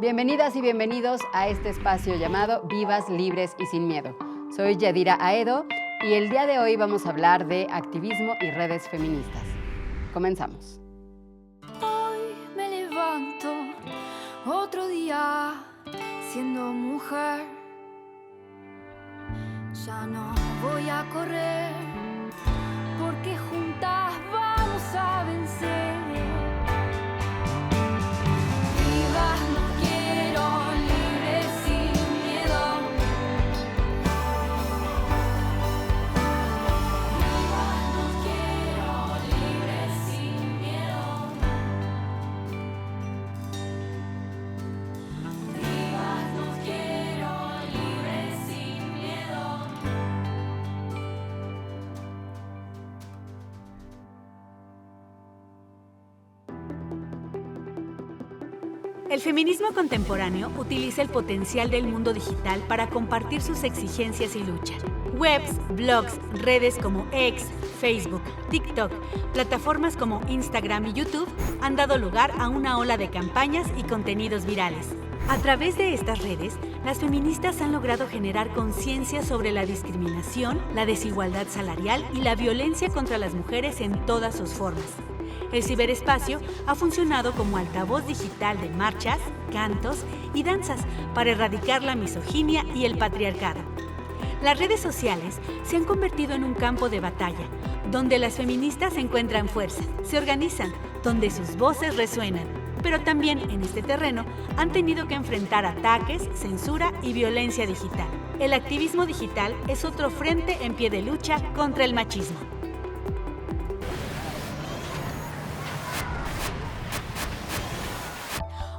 Bienvenidas y bienvenidos a este espacio llamado Vivas, Libres y Sin Miedo. Soy Yadira Aedo y el día de hoy vamos a hablar de activismo y redes feministas. Comenzamos. Hoy me levanto otro día siendo mujer. Ya no voy a correr porque juntas vamos a vencer. Vivas, nos quiero libres sin miedo. Vivas, nos quiero libres sin miedo. Vivas, nos quiero libres sin miedo. El feminismo contemporáneo utiliza el potencial del mundo digital para compartir sus exigencias y luchas. Webs, blogs, redes como X, Facebook, TikTok, plataformas como Instagram y YouTube han dado lugar a una ola de campañas y contenidos virales. A través de estas redes, las feministas han logrado generar conciencia sobre la discriminación, la desigualdad salarial y la violencia contra las mujeres en todas sus formas. El ciberespacio ha funcionado como altavoz digital de marchas, cantos y danzas para erradicar la misoginia y el patriarcado. Las redes sociales se han convertido en un campo de batalla, donde las feministas encuentran fuerza, se organizan, donde sus voces resuenan. Pero también en este terreno han tenido que enfrentar ataques, censura y violencia digital. El activismo digital es otro frente en pie de lucha contra el machismo.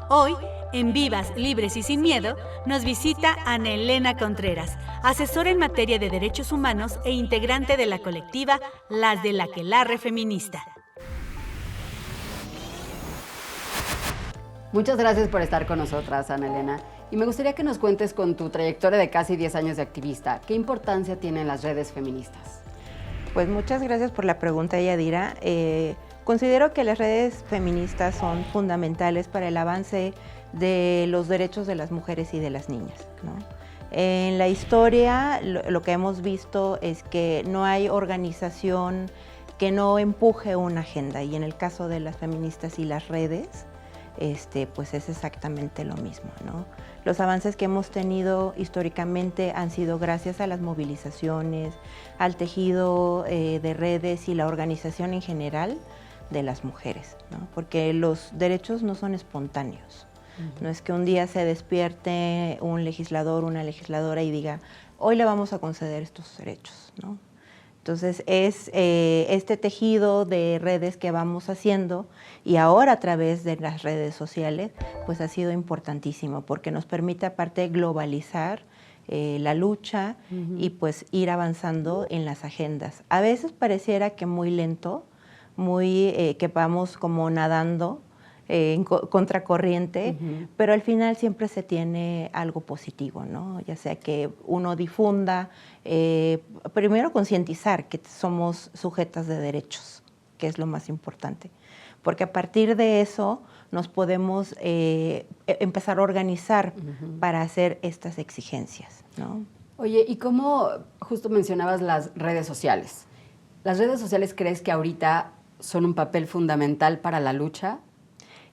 Hoy, en Vivas, Libres y Sin Miedo, nos visita Ana Elena Contreras, asesora en materia de derechos humanos e integrante de la colectiva Las del Aquelarre Feminista. Muchas gracias por estar con nosotras, Ana Elena. Y me gustaría que nos cuentes con tu trayectoria de casi 10 años de activista, ¿qué importancia tienen las redes feministas? Pues muchas gracias por la pregunta, Yadira. Considero que las redes feministas son fundamentales para el avance de los derechos de las mujeres y de las niñas, ¿no? En la historia lo que hemos visto es que no hay organización que no empuje una agenda, y en el caso de las feministas y las redes, pues es exactamente lo mismo, ¿no? Los avances que hemos tenido históricamente han sido gracias a las movilizaciones, al tejido de redes y la organización en general de las mujeres, ¿no? Porque los derechos no son espontáneos. No es que un día se despierte un legislador, una legisladora y diga, hoy le vamos a conceder estos derechos, ¿no? Entonces es este tejido de redes que vamos haciendo, y ahora a través de las redes sociales, pues ha sido importantísimo porque nos permite aparte globalizar la lucha y pues ir avanzando en las agendas. A veces pareciera que muy lento, que vamos como nadando en contracorriente, pero al final siempre se tiene algo positivo, ¿no? Ya sea que uno difunda, primero concientizar que somos sujetas de derechos, que es lo más importante, porque a partir de eso nos podemos empezar a organizar para hacer estas exigencias, ¿no? Oye, ¿y cómo justo mencionabas las redes sociales? ¿Las redes sociales crees que ahorita son un papel fundamental para la lucha?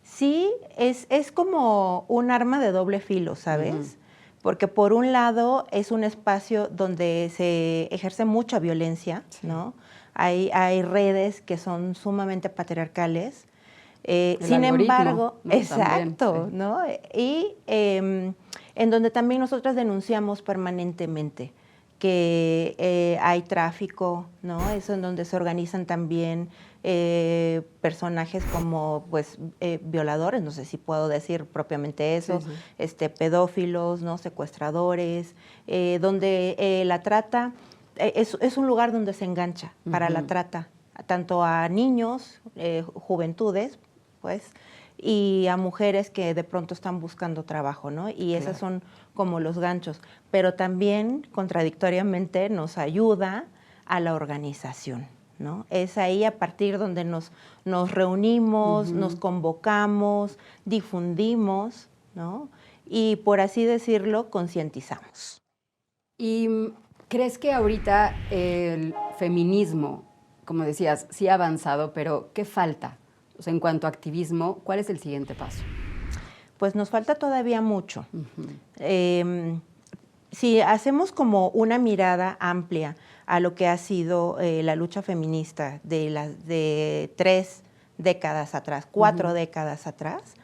Sí, es como un arma de doble filo, ¿sabes? Porque por un lado es un espacio donde se ejerce mucha violencia, ¿no? Hay redes que son sumamente patriarcales. Sin embargo, ¿no? exacto, También, sí. ¿no? Y en donde también nosotras denunciamos permanentemente que hay tráfico, ¿no? Eso en donde se organizan también personajes como pues violadores, no sé si puedo decir propiamente eso, sí. Pedófilos, ¿no? Secuestradores, donde la trata es un lugar donde se engancha para la trata, tanto a niños, juventudes, pues, y a mujeres que de pronto están buscando trabajo, ¿no? Y esas son como los ganchos, pero también contradictoriamente nos ayuda a la organización, ¿no? Es ahí a partir donde nos reunimos, nos convocamos, difundimos, ¿no? y, por así decirlo, concientizamos. ¿Y crees que ahorita el feminismo, como decías, sí ha avanzado, pero qué falta? O sea, en cuanto a activismo, ¿cuál es el siguiente paso? Pues nos falta todavía mucho. Si hacemos como una mirada amplia a lo que ha sido la lucha feminista de 3 décadas atrás, 4 décadas atrás,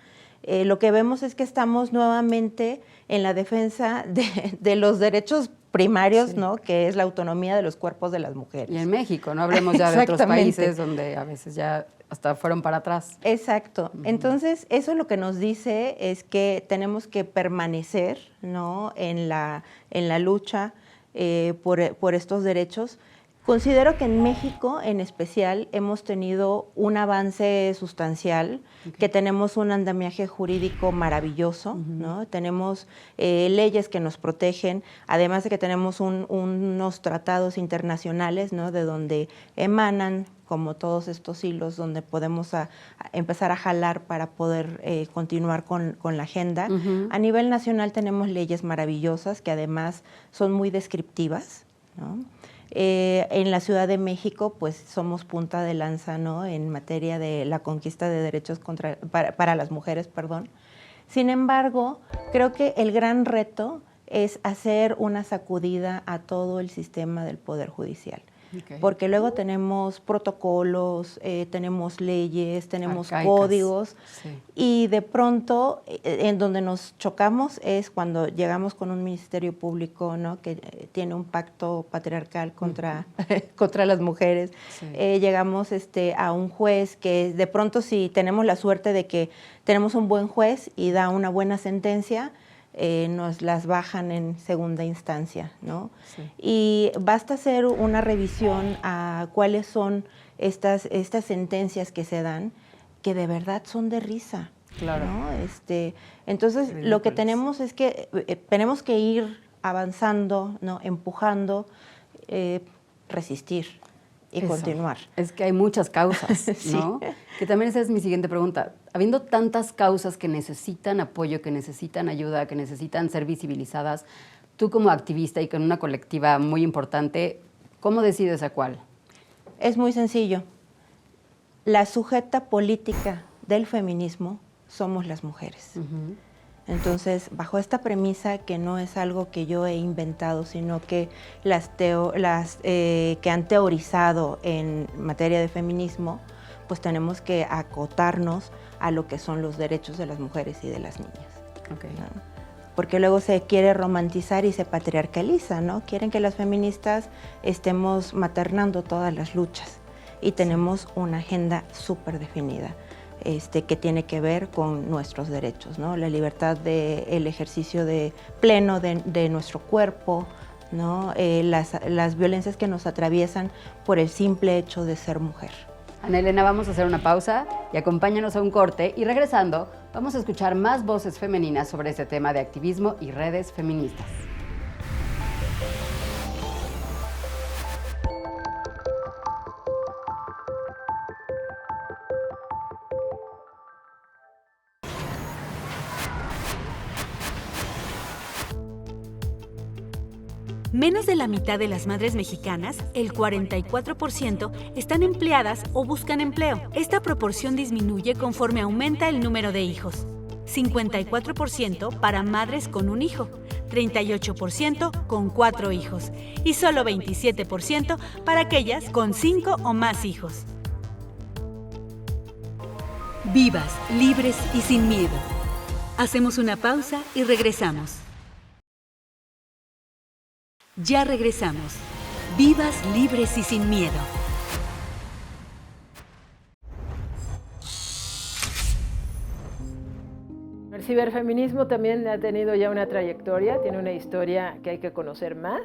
lo que vemos es que estamos nuevamente en la defensa de los derechos primarios, ¿no? Que es la autonomía de los cuerpos de las mujeres. Y en México, no hablemos ya de otros países donde a veces ya hasta fueron para atrás. Exacto. Entonces, eso lo que nos dice es que tenemos que permanecer, ¿no? en la lucha por estos derechos. Considero que en México, en especial, hemos tenido un avance sustancial, que tenemos un andamiaje jurídico maravilloso, ¿no? Tenemos leyes que nos protegen, además de que tenemos unos tratados internacionales, ¿no? De donde emanan como todos estos hilos donde podemos empezar a jalar para poder continuar con la agenda. A nivel nacional tenemos leyes maravillosas que además son muy descriptivas, ¿no? En la Ciudad de México, pues somos punta de lanza, ¿no? En materia de la conquista de derechos para las mujeres, perdón. Sin embargo, creo que el gran reto es hacer una sacudida a todo el sistema del Poder Judicial. Okay. Porque luego tenemos protocolos, tenemos leyes, tenemos códigos, y de pronto en donde nos chocamos es cuando llegamos con un ministerio público, ¿no? Que tiene un pacto patriarcal contra las mujeres. Llegamos a un juez que de pronto, si tenemos la suerte de que tenemos un buen juez y da una buena sentencia, nos las bajan en segunda instancia, ¿no? Y basta hacer una revisión a cuáles son estas sentencias que se dan, que de verdad son de risa, claro, ¿no? Entonces, lo que tenemos es que tenemos que ir avanzando, ¿no? Empujando, resistir y continuar. Es que hay muchas causas, ¿no? Que también esa es mi siguiente pregunta. Habiendo tantas causas que necesitan apoyo, que necesitan ayuda, que necesitan ser visibilizadas, tú como activista y con una colectiva muy importante, ¿cómo decides a cuál? Es muy sencillo. La sujeta política del feminismo somos las mujeres. Entonces, bajo esta premisa, que no es algo que yo he inventado, sino que que han teorizado en materia de feminismo, pues tenemos que acotarnos a lo que son los derechos de las mujeres y de las niñas. Okay. ¿No? Porque luego se quiere romantizar y se patriarcaliza, ¿no? Quieren que las feministas estemos maternando todas las luchas, y tenemos una agenda súper definida. Que tiene que ver con nuestros derechos, ¿no? La libertad del ejercicio pleno de nuestro cuerpo, ¿no? Las violencias que nos atraviesan por el simple hecho de ser mujer. Ana Elena, vamos a hacer una pausa y acompáñanos a un corte, y regresando vamos a escuchar más voces femeninas sobre este tema de activismo y redes feministas. Menos de la mitad de las madres mexicanas, el 44%, están empleadas o buscan empleo. Esta proporción disminuye conforme aumenta el número de hijos. 54% para madres con un hijo, 38% con 4 hijos y solo 27% para aquellas con 5 o más hijos. Vivas, libres y sin miedo. Hacemos una pausa y regresamos. Ya regresamos. Vivas, libres y sin miedo. El ciberfeminismo también ha tenido ya una trayectoria, tiene una historia que hay que conocer más.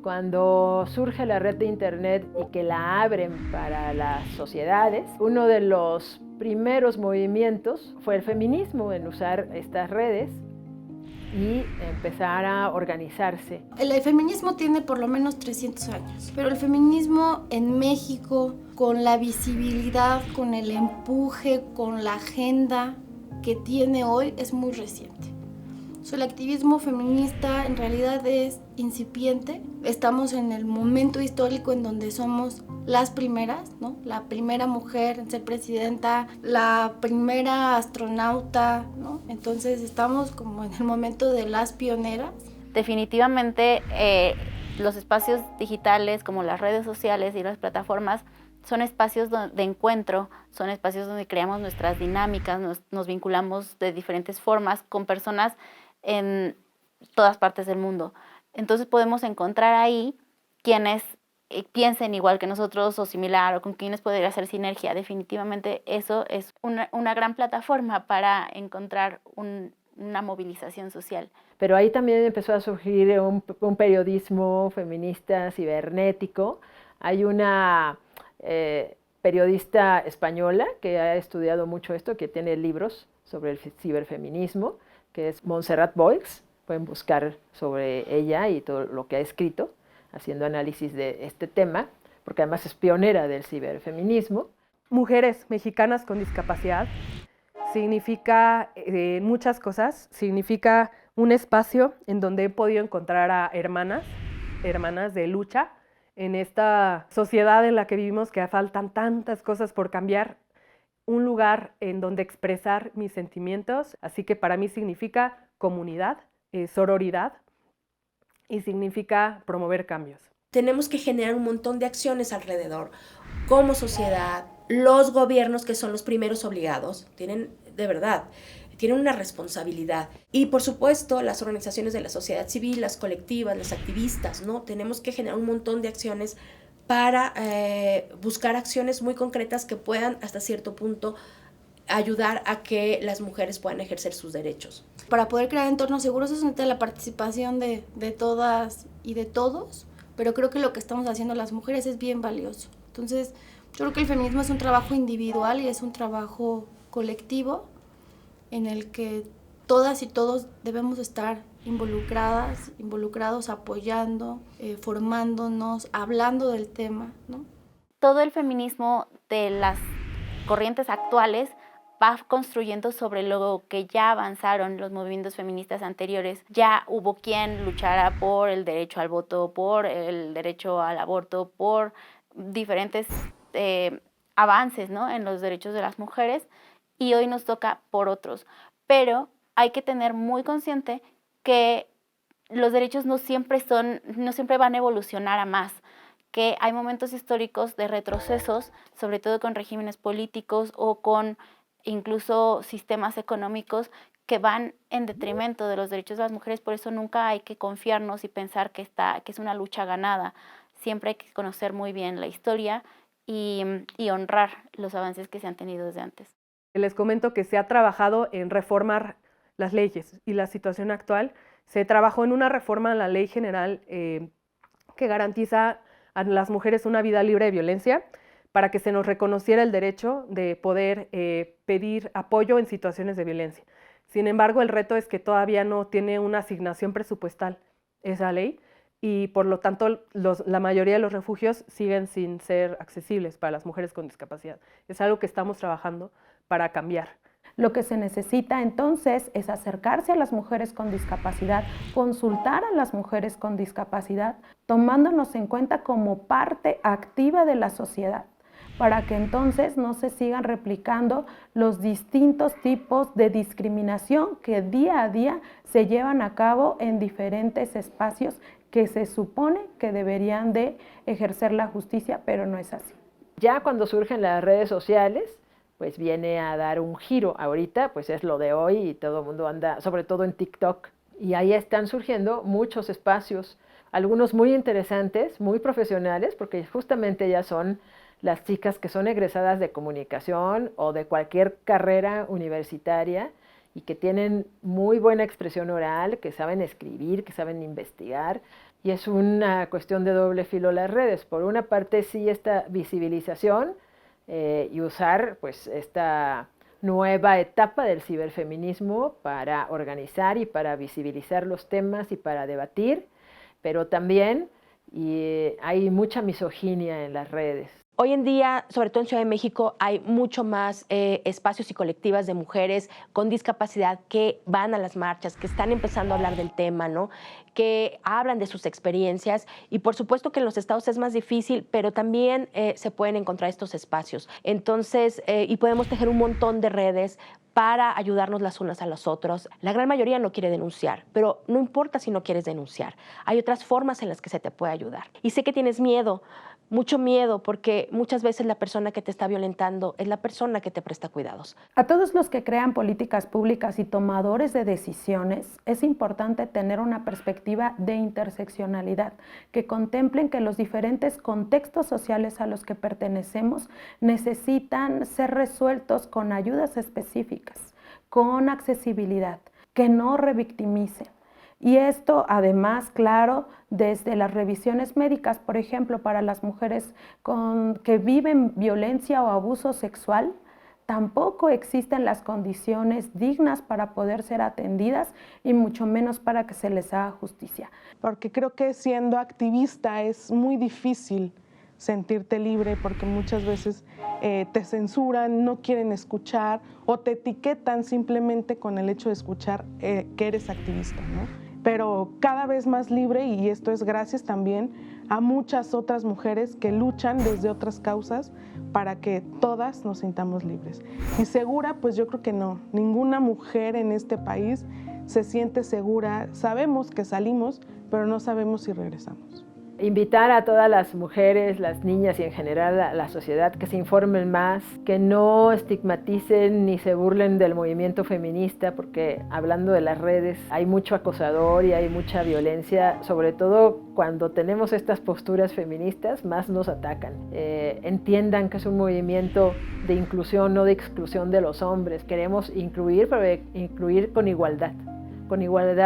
Cuando surge la red de internet y que la abren para las sociedades, uno de los primeros movimientos fue el feminismo en usar estas redes y empezar a organizarse. El feminismo tiene por lo menos 300 años, pero el feminismo en México, con la visibilidad, con el empuje, con la agenda que tiene hoy, es muy reciente. El activismo feminista en realidad es incipiente. Estamos en el momento histórico en donde somos las primeras, ¿no? La primera mujer en ser presidenta, la primera astronauta, ¿no? Entonces estamos como en el momento de las pioneras. Definitivamente los espacios digitales como las redes sociales y las plataformas son espacios de encuentro, son espacios donde creamos nuestras dinámicas, nos vinculamos de diferentes formas con personas en todas partes del mundo. Entonces podemos encontrar ahí quienes piensen igual que nosotros o similar o con quienes podría hacer sinergia. Definitivamente eso es una gran plataforma para encontrar una movilización social. Pero ahí también empezó a surgir un periodismo feminista cibernético. Hay una periodista española que ha estudiado mucho esto, que tiene libros sobre el ciberfeminismo, que es Montserrat Boix. Pueden buscar sobre ella y todo lo que ha escrito, haciendo análisis de este tema, porque además es pionera del ciberfeminismo. Mujeres mexicanas con discapacidad significa muchas cosas. Significa un espacio en donde he podido encontrar a hermanas de lucha en esta sociedad en la que vivimos, que faltan tantas cosas por cambiar, un lugar en donde expresar mis sentimientos. Así que para mí significa comunidad, sororidad, y significa promover cambios. Tenemos que generar un montón de acciones alrededor, como sociedad, los gobiernos, que son los primeros obligados, tienen una responsabilidad. Y por supuesto, las organizaciones de la sociedad civil, las colectivas, las activistas, ¿no? Tenemos que generar un montón de acciones para buscar acciones muy concretas que puedan, hasta cierto punto, ayudar a que las mujeres puedan ejercer sus derechos. Para poder crear entornos seguros es necesaria la participación de todas y de todos, pero creo que lo que estamos haciendo las mujeres es bien valioso. Entonces, yo creo que el feminismo es un trabajo individual y es un trabajo colectivo en el que todas y todos debemos estar involucrados, apoyando, formándonos, hablando del tema, ¿no? Todo el feminismo de las corrientes actuales va construyendo sobre lo que ya avanzaron los movimientos feministas anteriores. Ya hubo quien luchara por el derecho al voto, por el derecho al aborto, por diferentes avances, ¿no?, en los derechos de las mujeres, y hoy nos toca por otros. Pero hay que tener muy consciente que los derechos no siempre van a evolucionar a más, que hay momentos históricos de retrocesos, sobre todo con regímenes políticos o con incluso sistemas económicos que van en detrimento de los derechos de las mujeres. Por eso nunca hay que confiarnos y pensar que es una lucha ganada. Siempre hay que conocer muy bien la historia y honrar los avances que se han tenido desde antes. Les comento que se ha trabajado en reformar las leyes, y la situación actual se trabajó en una reforma a la Ley General que garantiza a las mujeres una vida libre de violencia, para que se nos reconociera el derecho de poder pedir apoyo en situaciones de violencia. Sin embargo, el reto es que todavía no tiene una asignación presupuestal esa ley, y por lo tanto la mayoría de los refugios siguen sin ser accesibles para las mujeres con discapacidad. Es algo que estamos trabajando para cambiar. Lo que se necesita entonces es acercarse a las mujeres con discapacidad, consultar a las mujeres con discapacidad, tomándonos en cuenta como parte activa de la sociedad, para que entonces no se sigan replicando los distintos tipos de discriminación que día a día se llevan a cabo en diferentes espacios que se supone que deberían de ejercer la justicia, pero no es así. Ya cuando surgen las redes sociales, pues viene a dar un giro. Ahorita pues es lo de hoy y todo el mundo anda, sobre todo en TikTok, y ahí están surgiendo muchos espacios, algunos muy interesantes, muy profesionales, porque justamente ellas son las chicas que son egresadas de comunicación o de cualquier carrera universitaria y que tienen muy buena expresión oral, que saben escribir, que saben investigar, y es una cuestión de doble filo las redes. Por una parte sí, esta visibilización y usar pues esta nueva etapa del ciberfeminismo para organizar y para visibilizar los temas y para debatir, pero también hay mucha misoginia en las redes. Hoy en día, sobre todo en Ciudad de México, hay mucho más espacios y colectivas de mujeres con discapacidad que van a las marchas, que están empezando a hablar del tema, ¿no? Que hablan de sus experiencias, y por supuesto que en los estados es más difícil, pero también se pueden encontrar estos espacios. Entonces, y podemos tejer un montón de redes para ayudarnos las unas a las otras. La gran mayoría no quiere denunciar, pero no importa si no quieres denunciar. Hay otras formas en las que se te puede ayudar. Y sé que tienes miedo, mucho miedo, porque muchas veces la persona que te está violentando es la persona que te presta cuidados. A todos los que crean políticas públicas y tomadores de decisiones, es importante tener una perspectiva de interseccionalidad, que contemplen que los diferentes contextos sociales a los que pertenecemos necesitan ser resueltos con ayudas específicas, con accesibilidad, que no revictimicen. Y esto, además, claro, desde las revisiones médicas, por ejemplo, para las mujeres que viven violencia o abuso sexual, tampoco existen las condiciones dignas para poder ser atendidas y mucho menos para que se les haga justicia. Porque creo que siendo activista es muy difícil sentirte libre, porque muchas veces te censuran, no quieren escuchar o te etiquetan simplemente con el hecho de escuchar que eres activista, ¿no? Pero cada vez más libre, y esto es gracias también a muchas otras mujeres que luchan desde otras causas para que todas nos sintamos libres. Y segura, pues yo creo que no. Ninguna mujer en este país se siente segura. Sabemos que salimos, pero no sabemos si regresamos. Invitar a todas las mujeres, las niñas y en general a la sociedad que se informen más, que no estigmaticen ni se burlen del movimiento feminista, porque hablando de las redes hay mucho acosador y hay mucha violencia, sobre todo cuando tenemos estas posturas feministas, más nos atacan. Entiendan que es un movimiento de inclusión, no de exclusión de los hombres. Queremos incluir, pero incluir con igualdad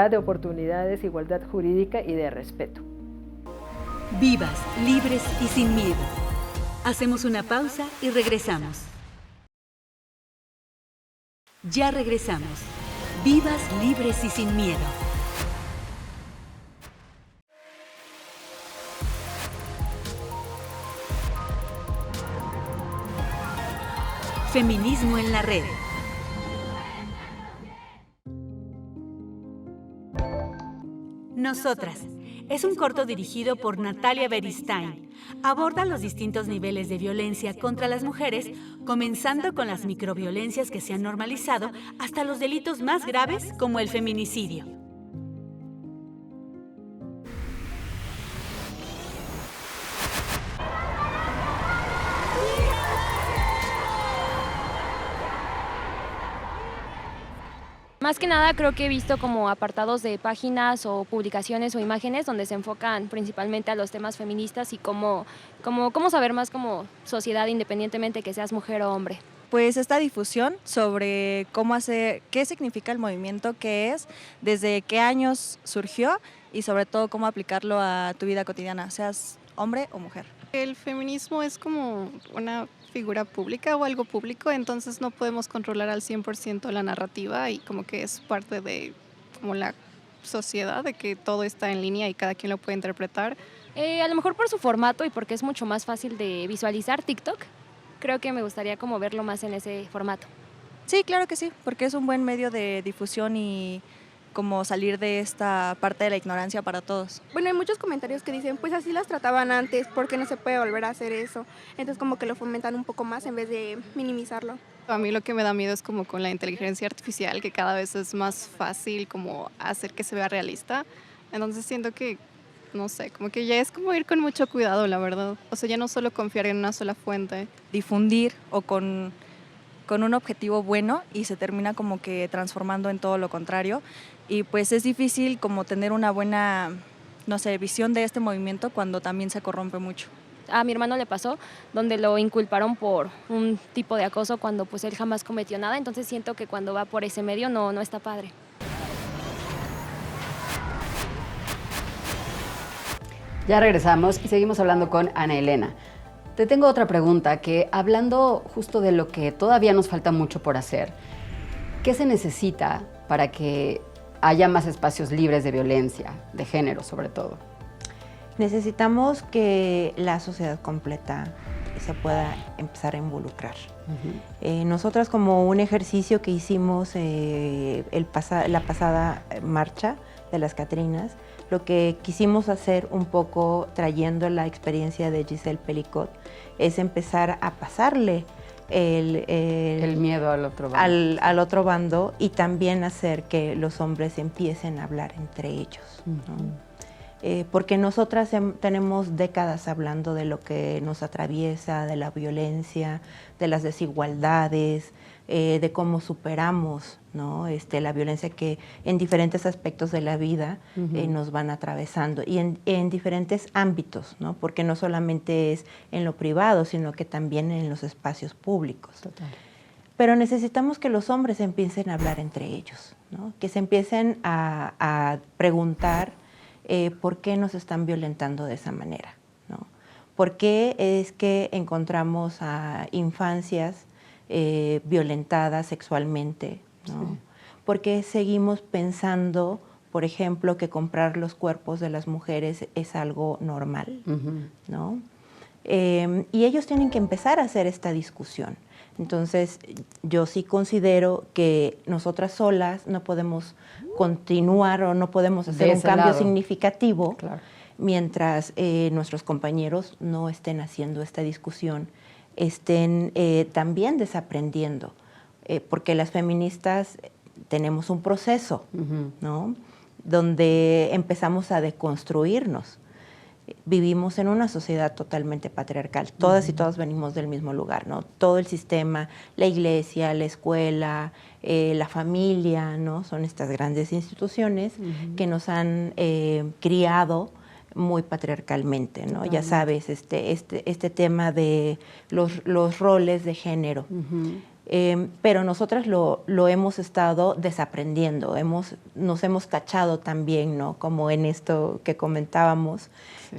de oportunidades, igualdad jurídica y de respeto. Vivas, libres y sin miedo. Hacemos una pausa y regresamos. Ya regresamos. Vivas, libres y sin miedo. Feminismo en la red. Nosotras. Es un corto dirigido por Natalia Beristain. Aborda los distintos niveles de violencia contra las mujeres, comenzando con las microviolencias que se han normalizado hasta los delitos más graves como el feminicidio. Más que nada creo que he visto como apartados de páginas o publicaciones o imágenes donde se enfocan principalmente a los temas feministas y cómo saber más como sociedad independientemente que seas mujer o hombre. Pues esta difusión sobre qué significa el movimiento, qué es, desde qué años surgió y sobre todo cómo aplicarlo a tu vida cotidiana, seas hombre o mujer. El feminismo es como una figura pública o algo público, entonces no podemos controlar al 100% la narrativa y como que es parte de como la sociedad, de que todo está en línea y cada quien lo puede interpretar. A lo mejor por su formato y porque es mucho más fácil de visualizar TikTok, creo que me gustaría como verlo más en ese formato. Sí, claro que sí, porque es un buen medio de difusión y como salir de esta parte de la ignorancia para todos. Bueno, hay muchos comentarios que dicen, pues así las trataban antes, ¿por qué no se puede volver a hacer eso? Entonces como que lo fomentan un poco más en vez de minimizarlo. A mí lo que me da miedo es como con la inteligencia artificial, que cada vez es más fácil como hacer que se vea realista. Entonces siento que, no sé, como que ya es como ir con mucho cuidado, la verdad. O sea, ya no solo confiar en una sola fuente. Difundir o con un objetivo bueno y se termina como que transformando en todo lo contrario. Y pues es difícil como tener una buena, no sé, visión de este movimiento cuando también se corrompe mucho. A mi hermano le pasó, donde lo inculparon por un tipo de acoso cuando pues él jamás cometió nada, entonces siento que cuando va por ese medio no está padre. Ya regresamos y seguimos hablando con Ana Elena. Te tengo otra pregunta, que hablando justo de lo que todavía nos falta mucho por hacer, ¿qué se necesita para que haya más espacios libres de violencia, de género sobre todo? Necesitamos que la sociedad completa se pueda empezar a involucrar. Nosotras, como un ejercicio que hicimos la pasada marcha de las Catrinas, lo que quisimos hacer un poco trayendo la experiencia de Giselle Pelicot es empezar a pasarle el miedo al otro bando. Al otro bando, y también hacer que los hombres empiecen a hablar entre ellos, ¿no? Porque nosotras tenemos décadas hablando de lo que nos atraviesa, de la violencia, de las desigualdades, de cómo superamos, ¿no? La violencia que en diferentes aspectos de la vida nos van atravesando, y en diferentes ámbitos, ¿no? Porque no solamente es en lo privado, sino que también en los espacios públicos. Total. Pero necesitamos que los hombres empiecen a hablar entre ellos, ¿no? Que se empiecen a preguntar por qué nos están violentando de esa manera, ¿no? ¿Por qué es que encontramos a infancias violentadas sexualmente, ¿no? Sí. ¿Por qué seguimos pensando, por ejemplo, que comprar los cuerpos de las mujeres es algo normal, ¿no? Y ellos tienen que empezar a hacer esta discusión. Entonces, yo sí considero que nosotras solas no podemos continuar o no podemos hacer un cambio significativo mientras nuestros compañeros no estén haciendo esta discusión, estén también desaprendiendo, porque las feministas tenemos un proceso, ¿no? Donde empezamos a deconstruirnos. Vivimos en una sociedad totalmente patriarcal. Todas y todos venimos del mismo lugar, ¿no? Todo el sistema, la iglesia, la escuela, la familia, ¿no? Son estas grandes instituciones que nos han criado muy patriarcalmente, ¿no? Totalmente. Ya sabes, este tema de los roles de género. Pero nosotras lo hemos estado desaprendiendo, nos hemos cachado también, ¿no? Como en esto que comentábamos,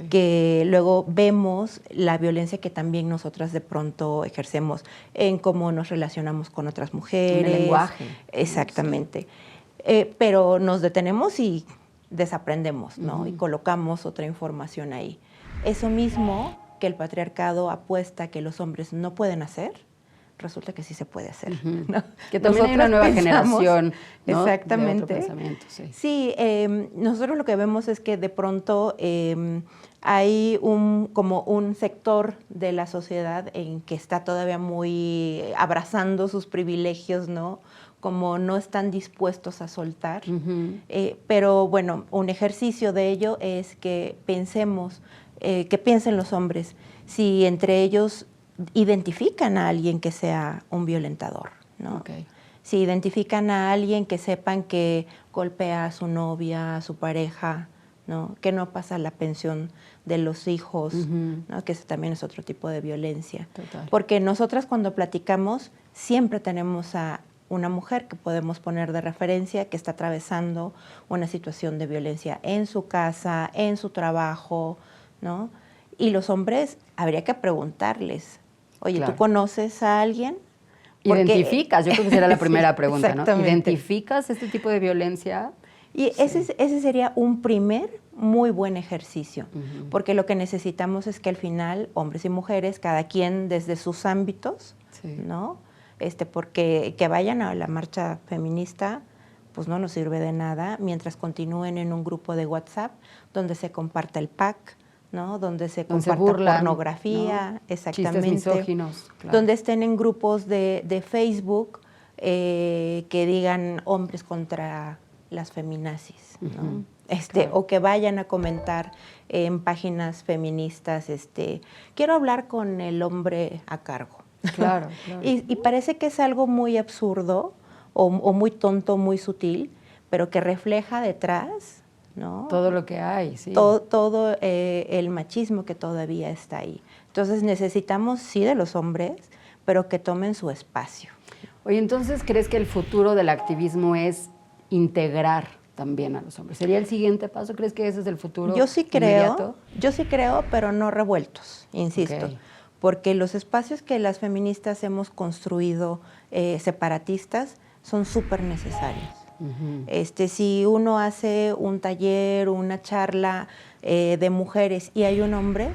que luego vemos la violencia que también nosotras de pronto ejercemos en cómo nos relacionamos con otras mujeres. En el lenguaje. Exactamente. Pero nos detenemos y desaprendemos, ¿no? Y colocamos otra información ahí. Eso mismo que el patriarcado apuesta que los hombres no pueden hacer, resulta que sí se puede hacer, ¿no? Que también hay una nueva generación, ¿no? Exactamente. De otro pensamiento, sí. Sí, nosotros lo que vemos es que de pronto hay como un sector de la sociedad en que está todavía muy abrazando sus privilegios, ¿no? Como no están dispuestos a soltar. Pero bueno, un ejercicio de ello es que pensemos, que piensen los hombres, si entre ellos identifican a alguien que sea un violentador, ¿no? Si identifican a alguien que sepan que golpea a su novia, a su pareja, ¿no? Que no pasa la pensión de los hijos, ¿no? Que eso también es otro tipo de violencia. Total. Porque nosotras cuando platicamos siempre tenemos a una mujer que podemos poner de referencia que está atravesando una situación de violencia en su casa, en su trabajo, ¿no? Y los hombres habría que preguntarles, oye, ¿tú conoces a alguien? Porque ¿identificas? Yo creo que será la primera pregunta, ¿no? ¿Identificas este tipo de violencia? Y ese sería un primer muy buen ejercicio, porque lo que necesitamos es que al final, hombres y mujeres, cada quien desde sus ámbitos, ¿no? Porque que vayan a la marcha feminista, pues no nos sirve de nada, mientras continúen en un grupo de WhatsApp donde se comparta el pack, ¿no? Donde se comparta pornografía, ¿no? Exactamente. Chistes misóginos. Claro. Donde estén en grupos de Facebook que digan hombres contra las feminazis, ¿no? O que vayan a comentar en páginas feministas, quiero hablar con el hombre a cargo. Claro, claro. Y parece que es algo muy absurdo o muy tonto, muy sutil, pero que refleja detrás, ¿no? Todo lo que hay, sí. Todo el machismo que todavía está ahí. Entonces necesitamos, sí, de los hombres, pero que tomen su espacio. Oye, entonces, ¿crees que el futuro del activismo es integrar también a los hombres? ¿Sería el siguiente paso? ¿Crees que ese es el futuro inmediato? Yo sí creo, pero no revueltos, insisto. Porque los espacios que las feministas hemos construido separatistas son súper necesarios. Si uno hace un taller, una charla de mujeres y hay un hombre,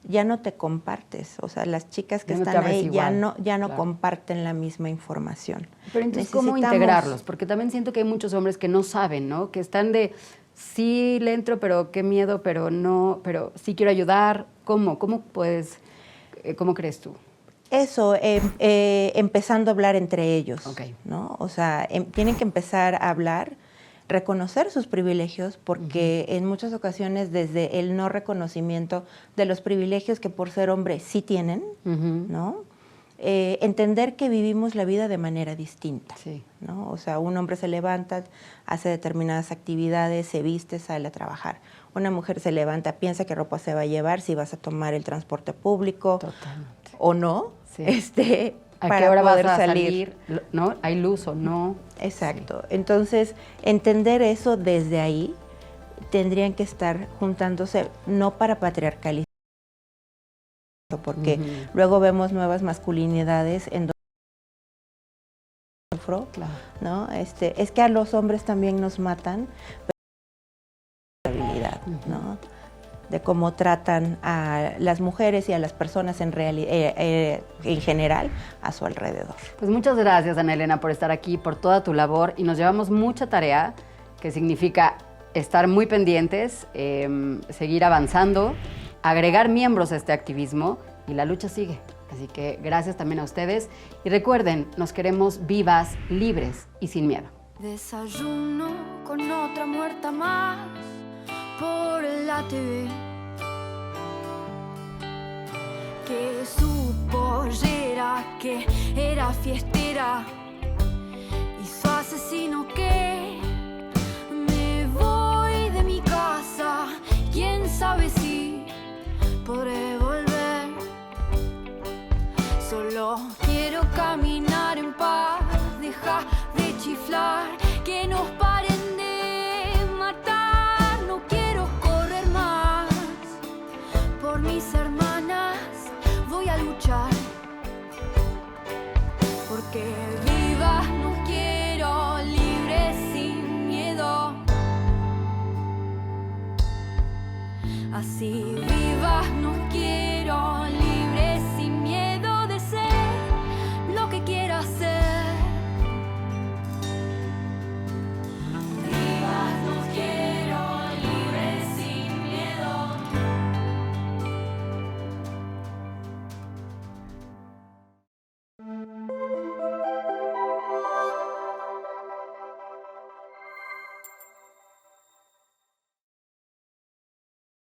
ya no te compartes. O sea, las chicas que Ya no te están abres ahí igual, ya no claro. comparten la misma información. Pero entonces, ¿cómo integrarlos? Porque también siento que hay muchos hombres que no saben, ¿no? Que están de, sí le entro, pero qué miedo, pero no, pero sí quiero ayudar. ¿Cómo? ¿Cómo puedes, cómo crees tú? Eso, empezando a hablar entre ellos, Ok. ¿no? O sea, tienen que empezar a hablar, reconocer sus privilegios, porque en muchas ocasiones desde el no reconocimiento de los privilegios que por ser hombre sí tienen, ¿no? Entender que vivimos la vida de manera distinta, Sí. ¿no? O sea, un hombre se levanta, hace determinadas actividades, se viste, sale a trabajar. Una mujer se levanta, piensa qué ropa se va a llevar, si vas a tomar el transporte público o no, Sí. ¿A qué hora vas a salir? ¿No? ¿Hay luz o no? Exacto. Sí. Entonces, entender eso desde ahí, tendrían que estar juntándose, no para patriarcalizar, porque luego vemos nuevas masculinidades en donde, ¿no? Es que a los hombres también nos matan, pero ¿no? De cómo tratan a las mujeres y a las personas en general a su alrededor. Pues muchas gracias, Ana Elena, por estar aquí, por toda tu labor, y nos llevamos mucha tarea, que significa estar muy pendientes, seguir avanzando, agregar miembros a este activismo, y la lucha sigue. Así que gracias también a ustedes, y recuerden, nos queremos vivas, libres y sin miedo. Desayuno con otra muerta más por la TV, que su pollera, que era fiestera, y su asesino que me voy de mi casa, quién sabe si podré volver. Solo quiero caminar en paz, deja de chiflar, que nos paren de matar. No quiero correr más por mis hermanas, voy a luchar, porque vivas nos quiero, libres sin miedo. Así vivas nos quiero,